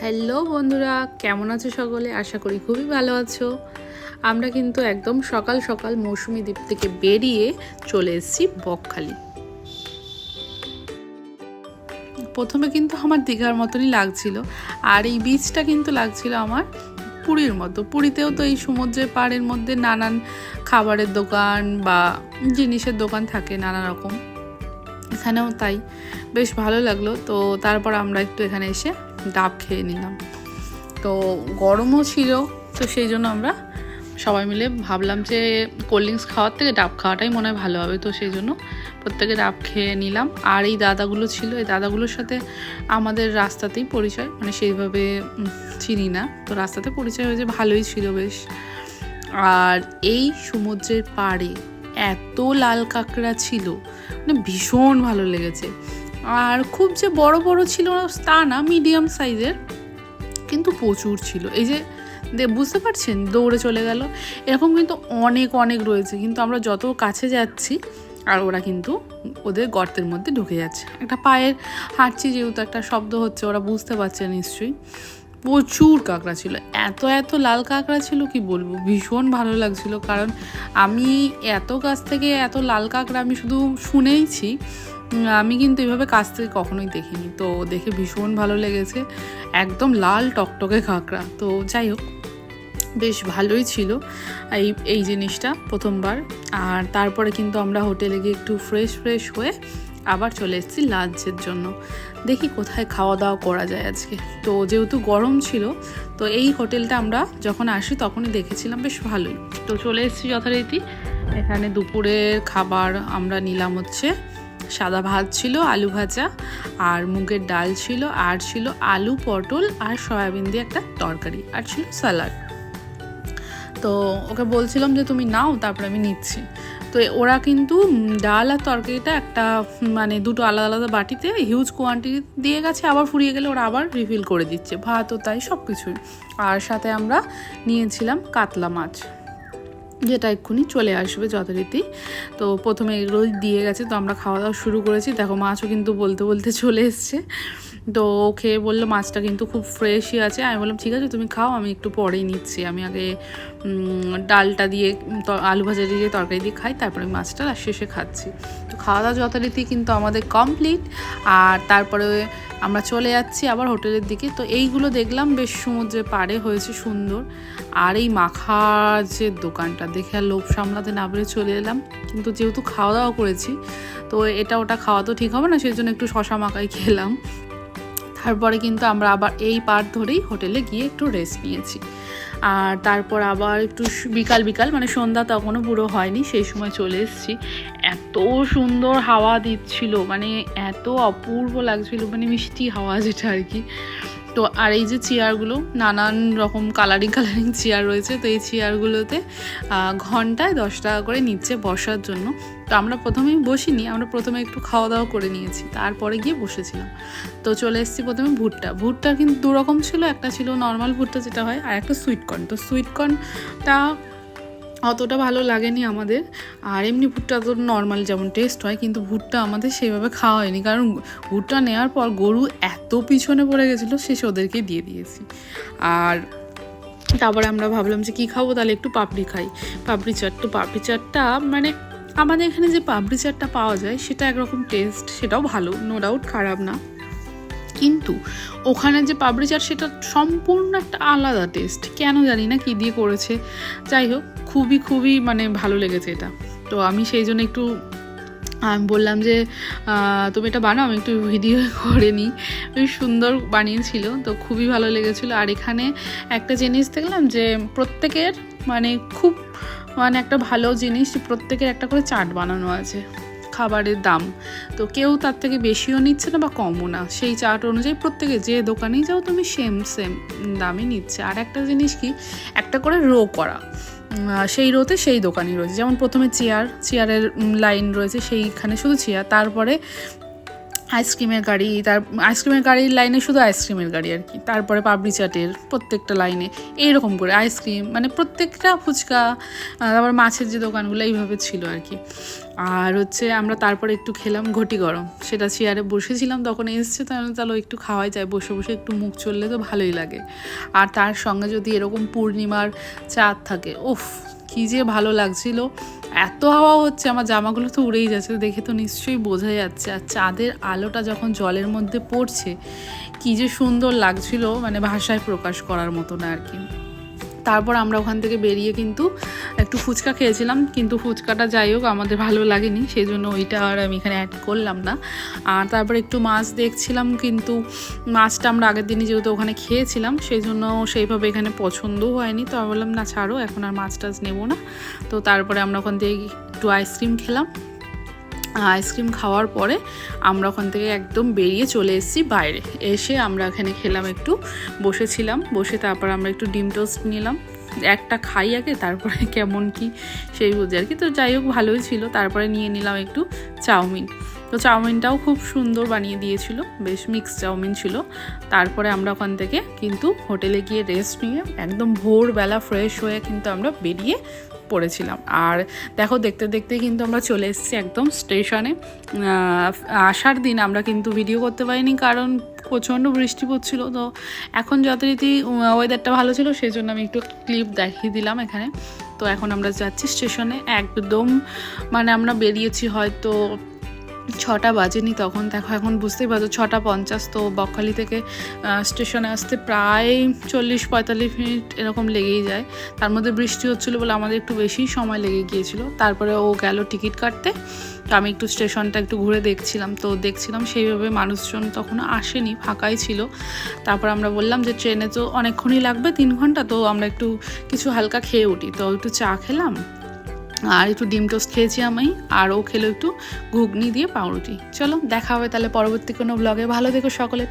Hello বন্ধুরা, কেমন আছো সকলে? আশা করি খুবই ভালো আছো। আমরা কিন্তু একদম সকাল সকাল মৌসুমী দ্বীপ থেকে বেরিয়ে চলে এসেছি বকখালি। প্রথমে কিন্তু আমার দীঘার মতনই লাগছিল, আর এই বিচটা কিন্তু লাগছিল আমার পুরীর মতো। পুরীতেও তো এই সমুদ্রের পাড়ের মধ্যে নানান খাবারের দোকান বা জিনিসের দোকান থাকে নানা রকম, এখানেও তাই। বেশ ভালো লাগলো। তো তারপর আমরা একটু এখানে এসে ডাব খেয়ে নিলাম। তো গরমও ছিল, তো সেই জন্য আমরা সবাই মিলে ভাবলাম যে কোল্ড ড্রিঙ্কস খাওয়ার থেকে ডাব খাওয়াটাই মনে হয় ভালো হবে। তো সেই জন্য প্রত্যেকে ডাব খেয়ে নিলাম। আর এই দাদাগুলো ছিল, এই দাদাগুলোর সাথে আমাদের রাস্তাতেই পরিচয়, মানে সেইভাবে চিনি না, তো রাস্তাতে পরিচয় হয়েছে, ভালোই ছিল বেশ। আর এই সমুদ্রের পাড়ে এত লাল কাঁকড়া ছিল, মানে ভীষণ ভালো লেগেছে। আর খুব যে বড় বড় ছিল তা না, মিডিয়াম সাইজের, কিন্তু প্রচুর ছিল। এই যে বুঝতে পারছেন, দৌড়ে চলে গেল, এরকম কিন্তু অনেক অনেক রয়েছে। কিন্তু আমরা যত কাছে যাচ্ছি আর ওরা কিন্তু ওদের গর্তের মধ্যে ঢুকে যাচ্ছে। একটা পায়ের হাঁটছি যেহেতু, একটা শব্দ হচ্ছে, ওরা বুঝতে পারছে নিশ্চয়ই। প্রচুর কাঁকড়া ছিল, এত এত লাল কাঁকড়া ছিল কি বলবো, ভীষণ ভালো লাগছিল। কারণ আমি এত কাছ থেকে এত লাল কাঁকড়া আমি শুধু শুনেইছি, আমি কিন্তু এভাবে কাছ থেকে কখনোই দেখিনি। তো দেখে ভীষণ ভালো লেগেছে, একদম লাল টকটকে কাঁকড়া। তো যাই হোক, বেশ ভালোই ছিল এই জিনিসটা প্রথমবার। আর তারপরে কিন্তু আমরা হোটেলে গিয়ে একটু ফ্রেশ হয়ে আবার চলে এসেছি লাঞ্চের জন্য। দেখি কোথায় খাওয়া দাওয়া করা যায় আজকে। তো যেহেতু গরম ছিল, তো এই হোটেলটা আমরা যখন আসি তখনই দেখেছিলাম, বেশ ভালোই। তো চলে এসেছি যথারীতি। এখানে দুপুরের খাবার আমরা নিলাম হচ্ছে সাদা ভাত ছিল, আলু ভাজা আর মুগের ডাল ছিল, আর ছিল আলু পটল আর সয়াবিন দিয়ে একটা তরকারি, আর ছিল স্যালাড। তো ওকে বলছিলাম যে তুমি নাও, তারপরে আমি নিচ্ছি। তো ওরা কিন্তু ডাল আর তরকারিটা একটা মানে দুটো আলাদা আলাদা বাটিতে হিউজ কোয়ান্টিটি দিয়ে গেছে, আবার ফুরিয়ে গেলে ওরা আবার রিফিল করে দিচ্ছে, ভাতও তাই, সব কিছুই। আর সাথে আমরা নিয়েছিলাম কাতলা মাছ, যেটা এক্ষুনি চলে আসবে যথারীতি। তো প্রথমে এগুলো দিয়ে গেছে, তো আমরা খাওয়া দাওয়া শুরু করেছি। দেখো মাছও কিন্তু বলতে বলতে চলে এসছে। তো ও খেয়ে বললো মাছটা কিন্তু খুব ফ্রেশই আছে। আমি বললাম ঠিক আছে তুমি খাও, আমি একটু পরেই নিচ্ছি, আমি আগে ডালটা দিয়ে আলু ভাজা দিয়ে তরকারি দিয়ে খাই, তারপরে মাছটা শেষে খাচ্ছি। তো খাওয়া দাওয়া যথারীতি কিন্তু আমাদের কমপ্লিট। আর তারপরে আমরা চলে যাচ্ছি আবার হোটেলের দিকে। তো এইগুলো দেখলাম বেশ সমুদ্রের পাড়ে হয়েছে সুন্দর। আর এই মাখার যে দোকানটা দেখে আর লোভ সামলাতে না পেরে চলে এলাম। কিন্তু যেহেতু খাওয়া দাওয়া করেছি, তো এটা ওটা খাওয়া তো ঠিক হবে না, সেই জন্য একটু শশা মাখাই খেলাম। তারপরে কিন্তু আমরা আবার এই পার ধরেই হোটেলে গিয়ে একটু রেস্ট নিয়েছি। আর তারপর আবার একটু বিকাল মানে সন্ধ্যা তখনও পুরো হয়নি, সেই সময় চলে এসেছি। এত সুন্দর হাওয়া দিচ্ছিল, মানে এত অপূর্ব লাগছিল, মানে মিষ্টি হাওয়া যেটা আর কি। তো আর এই যে চেয়ারগুলো, নানান রকম কালারিং চেয়ার রয়েছে। তো এই চেয়ারগুলোতে ঘন্টায় 10 টাকা করে নিচ্ছে বসার জন্য। তো আমরা প্রথমেই বসিনি, আমরা প্রথমে একটু খাওয়া দাওয়া করে নিয়েছি, তারপরে গিয়ে বসেছিলাম। তো চলে এসেছি প্রথমে ভুট্টা কিন্তু দুরকম ছিল, একটা ছিল নর্মাল ভুট্টা যেটা হয়, আর একটা সুইটকর্ন। তো সুইটকর্নটা অতটা ভালো লাগেনি আমাদের, আর এমনি ভুট্টা তো নর্মাল যেমন টেস্ট হয়, কিন্তু ভুট্টা আমাদের সেইভাবে খাওয়া হয়নি। কারণ ভুট্টা নেওয়ার পর গরু এত পিছনে পড়ে গেছিলো, শেষে ওদেরকে দিয়ে দিয়েছি। আর তারপরে আমরা ভাবলাম যে কী খাবো, তাহলে একটু পাপড়ি খাই, পাপড়ি চাট। তো পাপড়ি চাটটা মানে আমাদের এখানে যে পাপড়ি চাটটা পাওয়া যায় সেটা একরকম টেস্ট, সেটাও ভালো, নো ডাউট, খারাপ না। কিন্তু ওখানে যে পাপড়ি চাট সেটা সম্পূর্ণ একটা আলাদা টেস্ট, কেন জানি না কী দিয়ে করেছে। যাই হোক, খুবই মানে ভালো লেগেছে এটা। তো আমি সেই জন্য একটু বললাম যে তুমি এটা বানাও, আমি একটু ভিডিও করে নিই। বেশ সুন্দর বানিয়েছিল, তো খুবই ভালো লেগেছিলো। আর এখানে একটা জিনিস দেখলাম যে প্রত্যেকের মানে খুব মানে একটা ভালো জিনিস, প্রত্যেকের একটা করে চাট বানানো আছে খাবারের দাম। তো কেউ তার থেকে বেশিও নিচ্ছে না বা কমও না, সেই চার্ট অনুযায়ী প্রত্যেকে যে দোকানেই যাও তুমি সেম দামই নিচ্ছে। আর একটা জিনিস কি, একটা করে রো করা, সেই রোতে সেই দোকানই রয়েছে। যেমন প্রথমে চেয়ারের লাইন রয়েছে, সেইখানে শুধু চেয়ার, তারপরে আইসক্রিমের গাড়ি, আইসক্রিমের গাড়ির লাইনে শুধু আইসক্রিমের গাড়ি আর কি, তারপরে পাপড়ি চাটের প্রত্যেকটা লাইনে এইরকম করে আইসক্রিম, মানে প্রত্যেকটা ফুচকা, তারপর মাছের যে দোকানগুলো এইভাবে ছিল আর কি। আর হচ্ছে আমরা তারপরে একটু খেলাম ঘটি গরম, সেটা চেয়ারে বসেছিলাম তখন এসছে, তাহলে চলো একটু খাওয়াই যায়, বসে বসে একটু মুখ চললে তো ভালোই লাগে। আর তার সঙ্গে যদি এরকম পূর্ণিমার চাঁদ থাকে, উফ কী যে ভালো লাগছিল। এত হাওয়া হচ্ছে, আমার জামাগুলো তো উড়েই যাচ্ছে, দেখে তো নিশ্চয়ই বোঝা যাচ্ছে। আর চাঁদের আলোটা যখন জলের মধ্যে পড়ছে কী যে সুন্দর লাগছিল, মানে ভাষায় প্রকাশ করার মতো না আর কি। তারপর আমরা ওখান থেকে বেরিয়ে কিন্তু একটু ফুচকা খেয়েছিলাম, কিন্তু ফুচকাটা যাই হোক আমাদের ভালো লাগেনি, সেই জন্য ওইটা আর আমি এখানে অ্যাড করলাম না। আর তারপর একটু মাছ দেখছিলাম, কিন্তু মাছটা আমরা আগের দিনই যেহেতু ওখানে খেয়েছিলাম সেই জন্য সেইভাবে এখানে পছন্দও হয়নি, তো আমি বললাম না ছাড়ো, এখন আর মাছ টাছ নেবো না। তো তারপরে আমরা ওখান থেকে একটু আইসক্রিম খেলাম। আইসক্রিম খাওয়ার পরে আমরা ওখান থেকে একদম বেরিয়ে চলে এসেছি বাইরে। এসে আমরা এখানে খেলাম, একটু বসেছিলাম, বসে তারপর আমরা একটু ডিম টোস্ট নিলাম, একটা খাই আগে তারপরে কেমন কি সেই বুঝে আর কি। তো যাই হোক ভালোই ছিল। তারপরে নিয়ে নিলাম একটু চাউমিন, তো চাউমিনটাও খুব সুন্দর বানিয়ে দিয়েছিল, বেশ মিক্স চাউমিন ছিল। তারপরে আমরা ওখান থেকে কিন্তু হোটেলে গিয়ে রেস্ট নিয়ে একদম ভোরবেলা ফ্রেশ হয়ে কিন্তু আমরা বেরিয়ে পড়েছিলাম। আর দেখো দেখতে দেখতে কিন্তু আমরা চলে এসেছি একদম স্টেশনে। আসার দিন আমরা কিন্তু ভিডিও করতে পারিনি, কারণ প্রচণ্ড বৃষ্টি পড়ছিল। তো এখন যথারীতি ওয়েদারটা ভালো ছিল, সেই জন্য আমি একটু ক্লিপ দেখিয়ে দিলাম এখানে। তো এখন আমরা যাচ্ছি স্টেশনে একদম, মানে আমরা বেরিয়েছি হয়তো 6টা বাজেনি তখন, দেখো এখন বুঝতেই পারছো 6:50। তো বকখালি থেকে স্টেশনে আসতে প্রায় 40-45 মিনিট এরকম লেগেই যায়। তার মধ্যে বৃষ্টি হচ্ছিলো বলে আমাদের একটু বেশি সময় লেগে গিয়েছিল। তারপরে ও গেল টিকিট কাটতে, তো আমি একটু স্টেশনটা একটু ঘুরে দেখছিলাম। তো দেখছিলাম সেইভাবে মানুষজন তখনও আসেনি, ফাঁকাই ছিল। তারপর আমরা বললাম যে ট্রেনে তো অনেকক্ষণই লাগবে, 3 ঘন্টা, তো আমরা একটু কিছু হালকা খেয়ে উঠি। তো একটু চা খেলাম আর একটু ডিম টোস্ট খেয়েছি আমি, আর ও খেলো একটু ঘুগনি দিয়ে পাউরুটি। চলো দেখা হবে তাহলে পরবর্তী কোনো ব্লগে, ভালো থেকো সকলে।